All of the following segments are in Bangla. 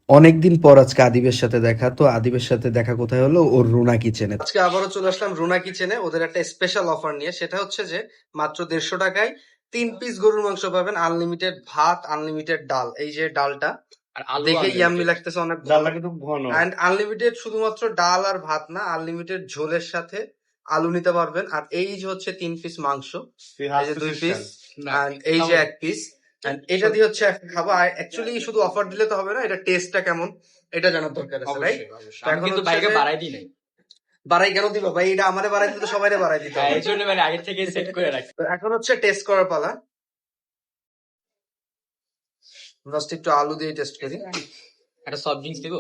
অনেকদিন পর আজকে আদিবের সাথে দেখা। তো আদিবের সাথে দেখা কোথায় হলো? ওর রুনা কিচেনে। আজকে আবারও চলে আসলাম রুনা কিচেনে ওদের একটা স্পেশাল অফার নিয়ে। সেটা হচ্ছে যে মাত্র 150 টাকায় 3 পিস গরুর মাংস পাবেন, আনলিমিটেড ভাত, আনলিমিটেড ডাল। এই যে ডালটা আর আলু দেখে ইয়াম্মি আনলিমিটেড। লাগতেছে, অনেক ভালো। ডালটা কিন্তু ঘন। অ্যান্ড আনলিমিটেড শুধুমাত্র ডাল আর ভাত না, আনলিমিটেড ঝোলের সাথে আলু নিতে পারবেন। আর এই যে হচ্ছে 3 পিস মাংস, এই যে 2 পিস, না, এন্ড এই যে 1 পিস, এন্ড এটা দিয়ে হচ্ছে খাবো। আর অ্যাকচুয়ালি শুধু অফার দিলে তো হবে না, এটা টেস্টটা কেমন এটা জানার দরকার আছে, রাইট? অবশ্যই অবশ্যই। তো আমি এখন কিন্তু হচ্ছে বাইরে যে- বাড়াই দিই নাই। বাড়াই কেন দিবা ভাই? এটা আমারে বাড়াই দিতে সবাই বাড়াই দিতে হ্যাঁ, হবে। এই জন্য মানে আগে থেকে সেট করে রাখি। তো এখন হচ্ছে টেস্ট করার পালা। জাস্ট একটু আলু দিয়ে টেস্ট করি। একটা সফট ড্রিঙ্কস দিব।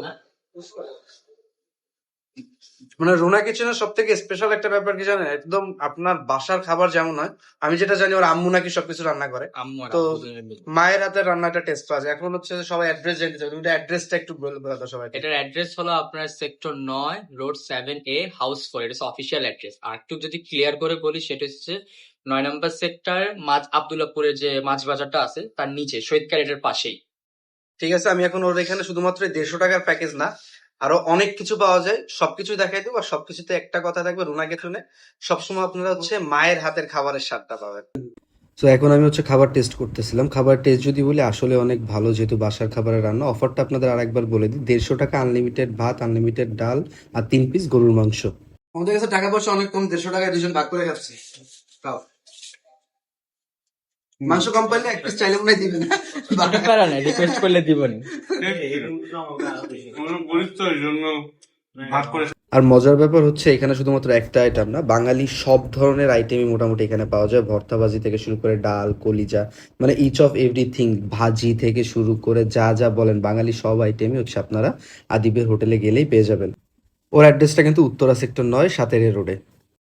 মানে রুনা কিচেনের সব থেকে স্পেশাল একটা ব্যাপার কি জানেন? একদম আপনার বাসার খাবার যেমন হয়। আমি যেটা জানি, ওর আম্মু নাকি সবকিছু রান্না করে। আম্মু আর তো আব্বু দুজনে মিলে। মায়ের হাতের রান্নাটা টেস্ট পাওয়া যায়। এখন হচ্ছে যে সবাই অ্যাড্রেস জানতে চাই, তুমি অ্যাড্রেসটা একটু বলে দাও সবাইকে। এটার অ্যাড্রেস হলো আপনার সেক্টর 9 রোড 7A হাউস 4। এটা অফিসিয়াল অ্যাড্রেস। আর একটু যদি ক্লিয়ার করে বলি, সেটা হচ্ছে 9 নম্বর সেক্টর মাছ আব্দুল্লাহপুরের যে মাছ বাজারটা আছে তার নিচে শহীদ ক্যারেটের পাশেই। ঠিক আছে, আমি এখন ওর এখানে শুধুমাত্র 150 টাকার প্যাকেজ না, আরো অনেক কিছু পাওয়া যায়, সবকিছু দেখাই দেবো। আর সবকিছুতে একটা কথা থাকবে, রুনা কিচেনে সবসময় আপনারা হচ্ছে মায়ের হাতের খাবারের স্বাদটা পাবেন। তো এখন আমি হচ্ছে খাবার টেস্ট করতেছিলাম। খাবার টেস্ট যদি বলি, আসলে অনেক ভালো, যেহেতু বাসার খাবারের রান্না। অফারটা আপনাদের আরেকবার বলে দিই, 150 টাকা আনলিমিটেড ভাত, আনলিমিটেড ডাল আর 3 পিস গরুর মাংস। আমাদের কাছে টাকা পয়সা অনেক কম, 150 টাকায় দুজন ভাগ করে খাচ্ছি। খাও। মাংস কম পাইলে 1 পিস চাইলে মনে হয় দিবে না। প্যারা নাই, রিকোয়েস্ট করলে দিবনি। গরিবদের জন্য ভাগ করে। আর মজার ব্যাপার হচ্ছে, এখানে শুধুমাত্র একটা আইটেম না, বাঙালি সব ধরনের আইটেমই মোটামুটি এখানে পাওয়া যায়। ভর্তা ভাজি থেকে শুরু করে ডাল, কলিজা, মানে ইচ অফ এভরিথিং, ভাজি থেকে শুরু করে যা যা বলেন, বাঙালি সব আইটেমই হচ্ছে আপনারা আদিবের হোটেলে গেলেই পেয়ে যাবেন। ওর অ্যাড্রেসটা কিন্তু উত্তরা সেক্টর 9 সাতেরে রোডে।